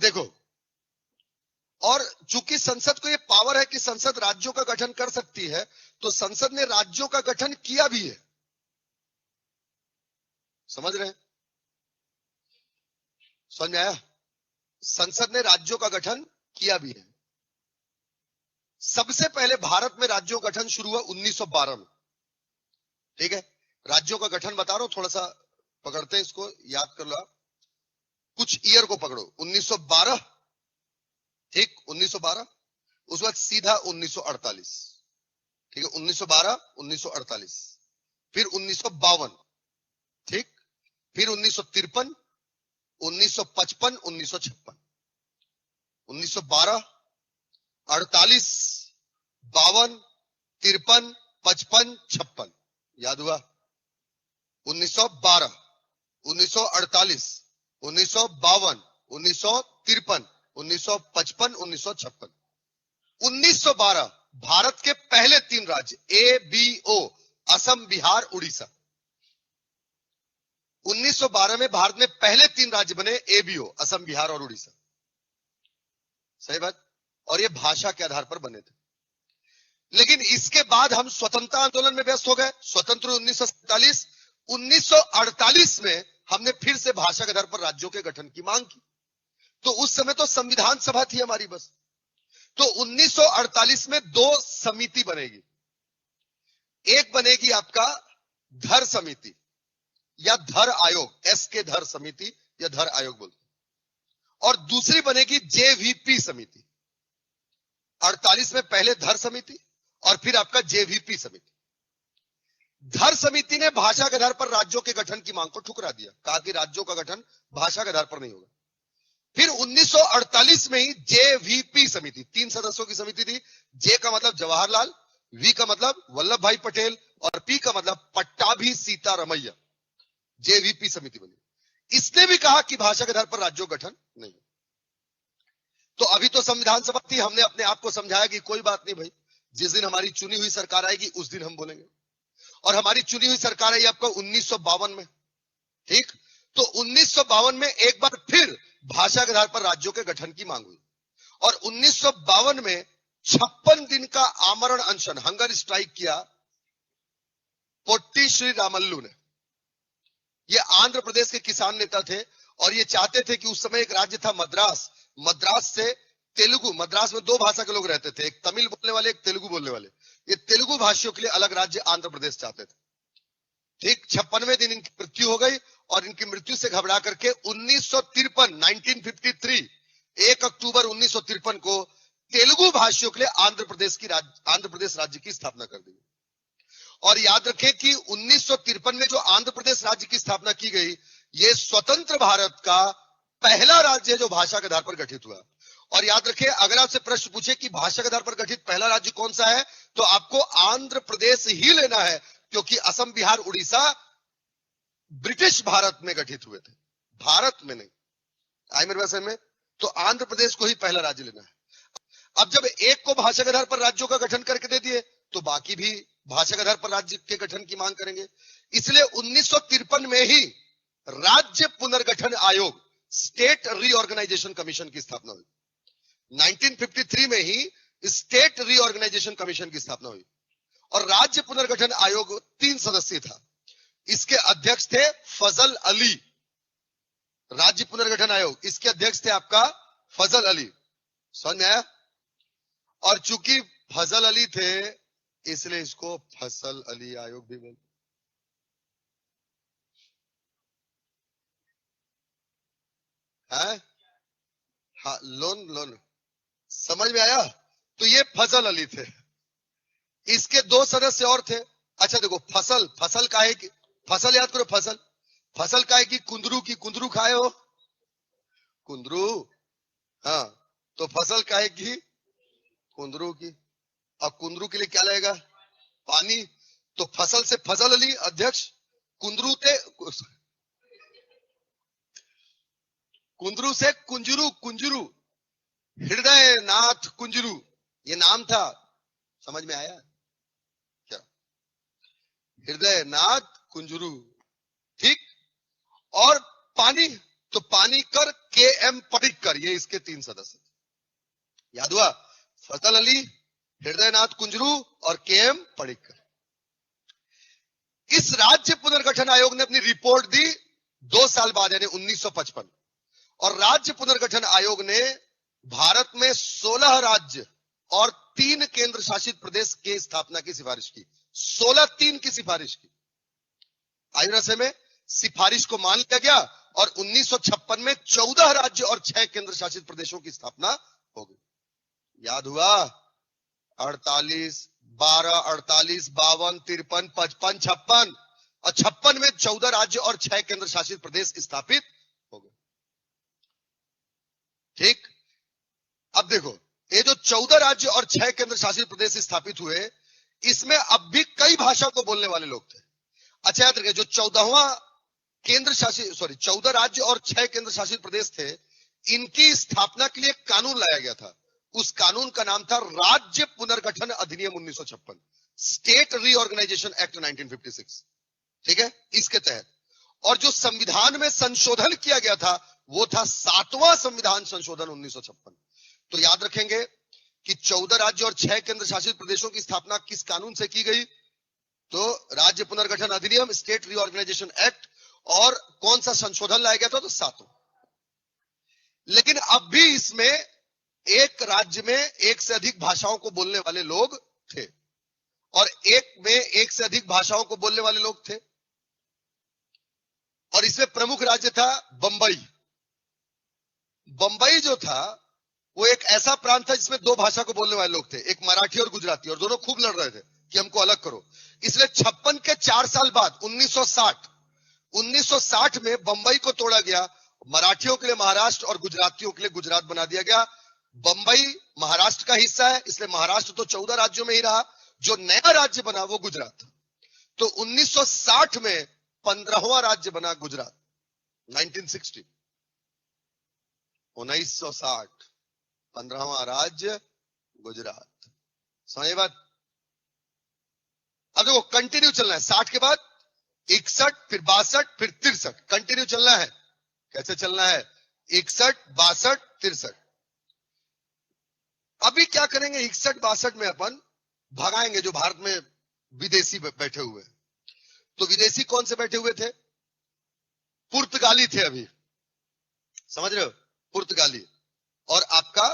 देखो, और चूंकि संसद को ये पावर है कि संसद राज्यों का गठन कर सकती है, तो संसद ने राज्यों का गठन किया भी है। समझ रहे हैं? समझ में आया? संसद ने राज्यों का गठन किया भी है। सबसे पहले भारत में राज्यों का गठन शुरू हुआ 1912 में। ठीक है, राज्यों का गठन बता रहा हूं, थोड़ा सा पकड़ते हैं इसको, याद कर लो आप। कुछ ईयर को पकड़ो, 1912, ठीक, 1912, उस वक्त सीधा 1948, ठीक है, 1912, 1948, फिर 1952, ठीक, फिर 1953, 1955, 1956, 1912, 48, 52, 53, 55, 56, याद हुआ? 1912, 1948, 1952, 1953, 1955, 1956। 1912 भारत के पहले 3 राज्य ABO, असम, बिहार, उड़ीसा। 1912 में भारत में पहले 3 राज्य बने ABO, असम, बिहार और उड़ीसा। सही बात? और ये भाषा के आधार पर बने थे। लेकिन इसके बाद हम स्वतंत्रता आंदोलन में व्यस्त हो गए। स्वतंत्र 1947, 1948 में हमने फिर से भाषा के आधार पर राज्यों के गठन की मांग की। तो उस समय तो संविधान सभा थी हमारी बस। तो 1948 में 2 समिति बनेगी। एक बनेगी आपका धर समिति या धर आयोग, एस के धर समिति या धर आयोग बोलते, और दूसरी बनेगी JVP समिति। 48 में पहले धर समिति और फिर आपका JVP समिति। धर समिति ने भाषा के आधार पर राज्यों के गठन की मांग को ठुकरा दिया, कहा कि राज्यों का गठन भाषा के आधार पर नहीं होगा। फिर 1948 में ही JVP समिति, 3 सदस्यों की समिति थी। J का मतलब जवाहरलाल, V का मतलब वल्लभ भाई पटेल और P का मतलब पट्टाभी सीतारमैया। JVP समिति बनी। इसने भी कहा कि भाषा के आधार पर राज्यों का गठन नहीं। तो अभी तो संविधान सभा थी, हमने अपने आप को समझाया कि कोई बात नहीं भाई, जिस दिन हमारी चुनी हुई सरकार आएगी उस दिन हम बोलेंगे। और हमारी चुनी हुई सरकार आई आपको 1952 में, ठीक। तो 1952 में एक बार फिर भाषा के आधार पर राज्यों के गठन की मांग हुई और 1952 में 56 दिन का आमरण अनशन, हंगर स्ट्राइक किया पोट्टी श्री रामल्लू ने। ये आंध्र प्रदेश के किसान नेता थे और ये चाहते थे कि उस समय एक राज्य था मद्रास, मद्रास से तेलुगु, मद्रास में 2 भाषा के लोग रहते थे, एक तमिल बोलने वाले, एक तेलुगु बोलने वाले। ये तेलुगु भाषियों के लिए अलग राज्य आंध्र प्रदेश चाहते थे, ठीक। 56वें दिन इनकी मृत्यु हो गई और इनकी मृत्यु से घबरा करके 1953 1 अक्टूबर 1953 को तेलुगु भाषियों के लिए आंध्र प्रदेश राज्य की स्थापना कर दी। और याद रखें कि 1953 में जो आंध्र प्रदेश राज्य की स्थापना की गई, ये स्वतंत्र भारत का पहला राज्य है जो भाषा के आधार पर गठित हुआ। और याद रखें, अगर आपसे प्रश्न पूछे कि भाषा के आधार पर गठित पहला राज्य कौन सा है, तो आपको आंध्र प्रदेश ही लेना है, क्योंकि असम, बिहार, उड़ीसा ब्रिटिश भारत में गठित हुए थे, भारत में नहीं। आई मेरे पास में? तो आंध्र प्रदेश को ही पहला राज्य लेना है। अब जब एक को भाषा के आधार पर राज्यों का गठन करके दे दिए, तो बाकी भी भाषा के आधार पर राज्य के गठन की मांग करेंगे। इसलिए 1953 में ही राज्य पुनर्गठन आयोग, स्टेट रीऑर्गेनाइजेशन कमीशन की स्थापना हुई। 1953 में ही स्टेट रीऑर्गेनाइजेशन कमीशन की स्थापना हुई और राज्य पुनर्गठन आयोग 3 सदस्यीय था। इसके अध्यक्ष थे फजल अली। राज्य पुनर्गठन आयोग, इसके अध्यक्ष थे आपका फजल अली। समझ में आया? और चूंकि फजल अली थे इसलिए इसको फसल अली आयोग भी बोलते हैं। हाँ, लोन। समझ में आया? तो ये फजल अली थे। इसके 2 सदस्य और थे। अच्छा देखो, फसल का है कि, फसल याद करो, फसल का है कि कुंदरू खाए हो कुंदरू, हाँ, तो फसल का है कि कुंदरू की। अब कुंदरू के लिए क्या लगेगा? पानी। तो फसल से फजल अली अध्यक्ष, कुंदरू से कुंजरू, हृदय नाथ कुंजरू, ये नाम था। समझ में आया क्या? हृदय नाथ कुंजरू, ठीक। और पानी, तो पानी कर एम पडिक्कर, ये इसके 3 सदस्य थे। याद हुआ? फजल अली, हृदयनाथ कुंजरू और के एम पडिक्कर। इस राज्य पुनर्गठन आयोग ने अपनी रिपोर्ट दी 2 साल बाद, यानी 1955, और राज्य पुनर्गठन आयोग ने भारत में 16 राज्य और 3 केंद्र शासित प्रदेश की स्थापना की सिफारिश की। 16 3 की सिफारिश की। आईएनएसए में सिफारिश को मान लिया गया और 1956 में 14 राज्य और 6 केंद्र शासित प्रदेशों की स्थापना हो गई। याद हुआ? 48, 12, 48, 52, 53, 55, 56 और 56 में 14 राज्य और 6 केंद्र शासित प्रदेश स्थापित हो गए। ठीक, अब देखो, ये जो 14 राज्य और 6 केंद्र शासित प्रदेश स्थापित हुए, इसमें अब भी कई भाषा को बोलने वाले लोग थे। अच्छा याद रखिए, जो 14 राज्य और 6 केंद्र शासित प्रदेश थे, इनकी स्थापना के लिए एक कानून लाया गया था। उस कानून का नाम था राज्य पुनर्गठन अधिनियम 1956, स्टेट रीऑर्गेनाइजेशन एक्ट 1956। ठीक है, इसके तहत, और जो संविधान में संशोधन किया गया था वो था 7वां संविधान संशोधन 1956। तो याद रखेंगे कि 14 राज्य और 6 केंद्र शासित प्रदेशों की स्थापना किस कानून से की गई? तो राज्य पुनर्गठन अधिनियम, स्टेट रीऑर्गेनाइजेशन एक्ट, और कौन सा संशोधन लाया गया था? तो 7वां। लेकिन अब भी इसमें एक राज्य में एक से अधिक भाषाओं को बोलने वाले लोग थे, और एक में एक से अधिक भाषाओं को बोलने वाले लोग थे, और इसमें प्रमुख राज्य था बंबई। बंबई जो था वो एक ऐसा प्रांत था जिसमें 2 भाषा को बोलने वाले लोग थे, एक मराठी और गुजराती, और दोनों खूब लड़ रहे थे कि हमको अलग करो। इसलिए 56 के 4 साल बाद 1960 में बंबई को तोड़ा गया। मराठियों के लिए महाराष्ट्र और गुजरातियों के लिए गुजरात बना दिया गया। बंबई महाराष्ट्र का हिस्सा है, इसलिए महाराष्ट्र तो 14 राज्यों में ही रहा। जो नया राज्य बना वो गुजरात। तो 1960 में 15वां राज्य बना गुजरात। 1960 15वां राज्य गुजरात। समझ बात? अब देखो, कंटिन्यू चलना है। 60 के बाद 61, फिर 62, फिर 63, कंटिन्यू चलना है। कैसे चलना है? 61, 62, 63। अभी क्या करेंगे? 61, 62 में अपन भगाएंगे जो भारत में विदेशी बैठे हुए। तो विदेशी कौन से बैठे हुए थे? पुर्तगाली थे अभी, समझ रहे हो? पुर्तगाली, और आपका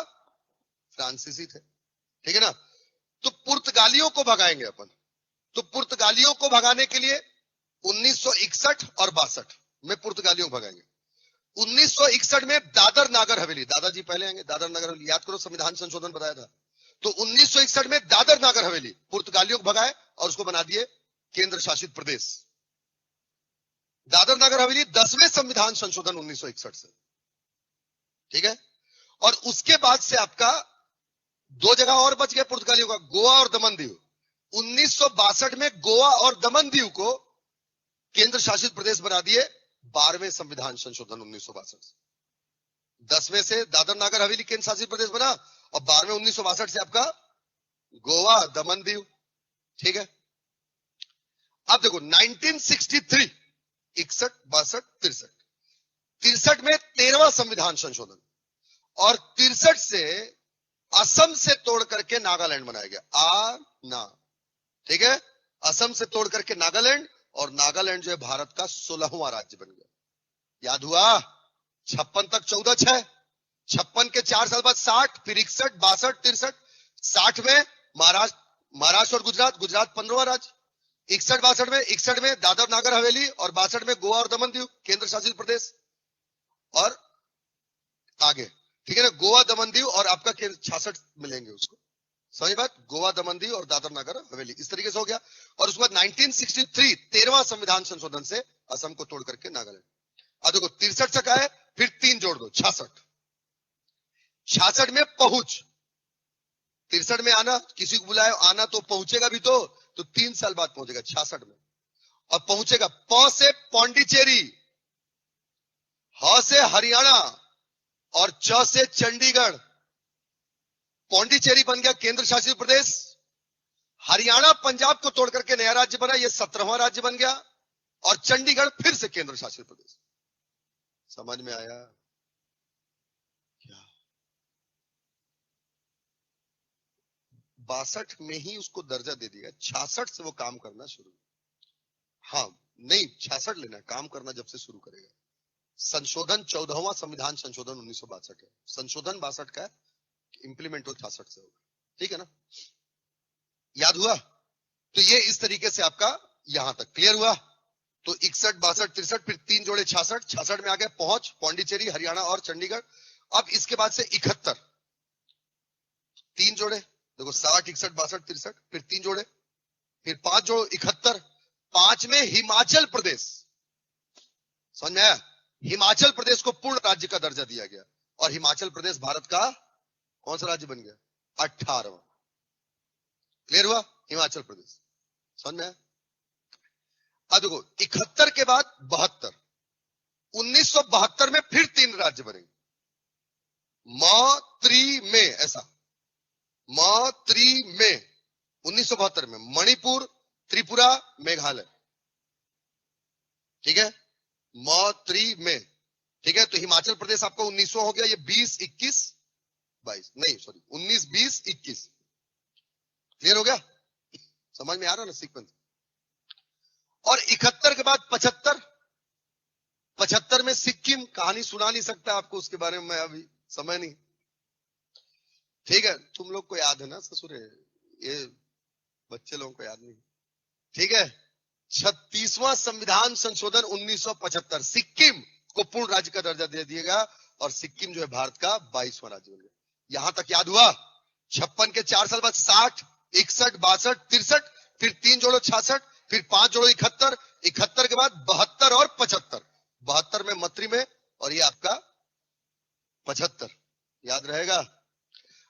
फ्रांसीसी थे। ठीक है ना? तो पुर्तगालियों को भगाएंगे अपन। तो पुर्तगालियों को भगाने के लिए 1961 और 62 में पुर्तगालियों को भगाएंगे। 1961 में दादर नागर हवेली, दादाजी पहले आएंगे, दादर नागर हवेली याद करो, संविधान संशोधन बताया था। तो 1961 में दादर नागर हवेली पुर्तगालियों को भगाए और उसको बना दिए केंद्र शासित प्रदेश। दादर नागर हवेली 10वें संविधान संशोधन 1961 से। ठीक है, और उसके बाद से आपका 2 जगह और बच गए पुर्तगालियों का, गोवा और दमन दीव। 1962 में गोवा और दमन दीव को केंद्र शासित प्रदेश बना दिए 12वें संविधान संशोधन 1962 से। 10वें से दादर नागर हवेली केंद्र शासित प्रदेश बना, और 12वें 1962 से आपका गोवा दमन दीव। ठीक है, अब देखो 1963, 61, 62, 63, 63 में 13वां संविधान संशोधन, और 63 से असम से तोड़ करके नागालैंड बनाया गया। ठीक है, असम से तोड़ करके नागालैंड, और नागालैंड जो है भारत का 16वां राज्य बन गया। याद हुआ? 56 तक 14, 6, 56 के 4 साल बाद 60, फिर 61, 62, 63, 60 में महाराष्ट्र और गुजरात 15वां राज्य। 61 में दादर नागर हवेली, और 62 में गोवा और दमन दीव केंद्र शासित प्रदेश। और आगे, ठीक है ना, गोवा दमन दीव और आपका 66 मिलेंगे उसको। सही बात? गोवा दमन दीव और दादर नागर हवेली इस तरीके से हो गया। और उसके बाद 1963 13वां संविधान संशोधन से असम को तोड़ करके नागालैंड। अब देखो 63 तक आए, फिर 3 जोड़ दो, 66। 66 में पहुंच, 63 में आना, किसी को बुलाए आना तो पहुंचेगा भी तो 3 साल बाद पहुंचेगा 66 में। और पहुंचेगा प से पौंडीचेरी, ह से हरियाणा, और च से चंडीगढ़। पौंडीचेरी बन गया केंद्र शासित प्रदेश। हरियाणा पंजाब को तोड़ करके नया राज्य बना, यह 17वां राज्य बन गया। और चंडीगढ़ फिर से केंद्र शासित प्रदेश। समझ में आया? 62 में ही उसको दर्जा दे दिया, 66 से वो काम करना शुरू। हाँ नहीं, 66 लेना है, काम करना जब से शुरू करेगा। संशोधन 14वां संविधान संशोधन 1962 है, संशोधन 62 का है, इंप्लीमेंट तो 66 से होगा। ठीक है ना, याद हुआ? तो ये इस तरीके से आपका यहां तक क्लियर हुआ। तो 61, 62, 63, फिर 3 जोड़े 66, 66 में आ गए पहुंच पौंडीचेरी, हरियाणा और चंडीगढ़। अब इसके बाद से 71, 3 जोड़े, देखो 60, 61, 62, 63, फिर 3 जोड़े, फिर 5 जोड़ो 71, 5 में हिमाचल प्रदेश। समझ में आया? हिमाचल प्रदेश को पूर्ण राज्य का दर्जा दिया गया और हिमाचल प्रदेश भारत का कौन सा राज्य बन गया? 18वां। क्लियर हुआ? हिमाचल प्रदेश। समझ में आया? अब देखो 71 के बाद 72, 1972 में फिर 3 राज्य बनेंगे, म-त्रि में, ऐसा म-त्रि में 1972 में मणिपुर, त्रिपुरा, मेघालय। ठीक है, म-त्रि में। ठीक है, तो हिमाचल प्रदेश आपका 1900 हो गया, ये 20, 21, 22, नहीं सॉरी 19, 20, 21। क्लियर हो गया? समझ में आ रहा ना सीक्वेंस? और 71 के बाद 75, 75 में सिक्किम, कहानी सुना नहीं सकता आपको उसके बारे में, अभी समय नहीं। ठीक है, तुम लोग को याद है ना ससुरे, ये बच्चे लोगों को याद नहीं। ठीक है, 36वां संविधान संशोधन 1975, सिक्किम को पूर्ण राज्य का दर्जा दे दिएगा और सिक्किम जो है भारत का 22वां राज्य बन गया। यहां तक याद हुआ? 56 के 4 साल बाद 60, 61, 62, 63, फिर 3 जोड़ो 66, फिर 5 जोड़ो 71, 71 के बाद 72 और 75, 72 में म-त्रि में, और ये आपका 75। याद रहेगा?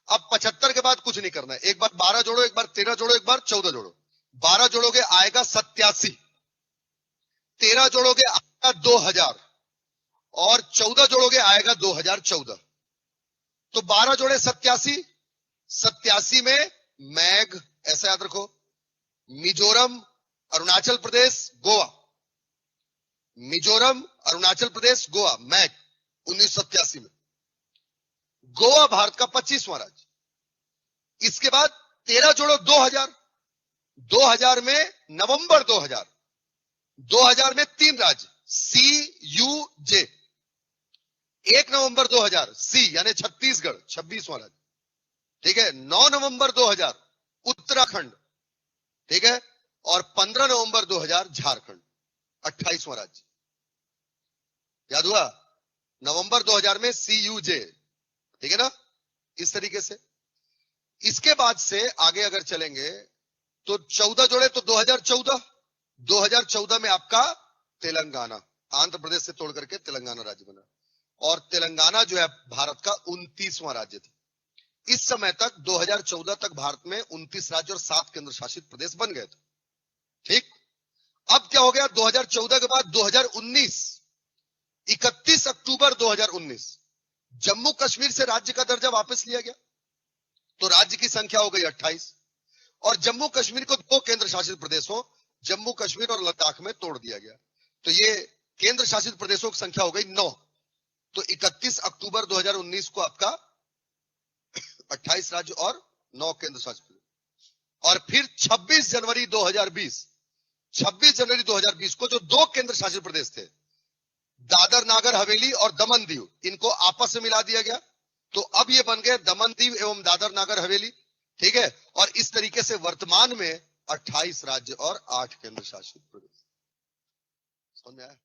अब 75 के बाद कुछ नहीं करना है, एक बार 12 जोड़ो, एक बार 13 जोड़ो, एक बार 14 जोड़ो। 12 जोड़ोगे आएगा 87, 13 जोड़ोगे आएगा 2000 और 14 जोड़ोगे आएगा 2014। तो 12 जोड़े 87, 87 में मैघ, ऐसा याद रखो, मिजोरम, अरुणाचल प्रदेश, गोवा, मिजोरम, अरुणाचल प्रदेश, गोवा, मैघ 1987 में। गोवा भारत का 25वां राज्य। इसके बाद 13 जोड़ो 2000, 2000 में नवंबर 2000, 2000 में 3 राज्य, CUJ। 1 नवंबर 2000 सी यानी छत्तीसगढ़, 26वां राज्य। ठीक है, 9 नवंबर 2000 उत्तराखंड। ठीक है, और 15 नवंबर 2000 झारखंड, 28वां राज्य। याद हुआ? नवंबर 2000 में CUJ। ठीक है ना, इस तरीके से। इसके बाद से आगे अगर चलेंगे तो 14 जोड़े तो 2014, 2014 में आपका तेलंगाना, आंध्र प्रदेश से तोड़ करके तेलंगाना राज्य बना, और तेलंगाना जो है भारत का 29वां राज्य था। इस समय तक 2014 तक भारत में 29 राज्य और 7 केंद्र शासित प्रदेश बन गए थे। ठीक, अब क्या हो गया? 2014 के बाद 2019, 31 अक्टूबर 2019 जम्मू कश्मीर से राज्य का दर्जा वापस लिया गया, तो राज्य की संख्या हो गई 28, और जम्मू कश्मीर को 2 केंद्र शासित प्रदेशों, जम्मू कश्मीर और लद्दाख में तोड़ दिया गया। तो ये केंद्र शासित प्रदेशों की संख्या हो गई 9। तो 31 अक्टूबर 2019 को आपका 28 राज्य और 9 केंद्र शासित प्रदेश। और फिर 26 जनवरी 2020, 26 जनवरी 2020 को जो 2 केंद्र शासित प्रदेश थे, दादर नागर हवेली और दमन दीव, इनको आपस में मिला दिया गया। तो अब ये बन गए दमन दीव एवं दादर नागर हवेली। ठीक है, और इस तरीके से वर्तमान में 28 राज्य और 8 केंद्र शासित प्रदेश। समझ में आया?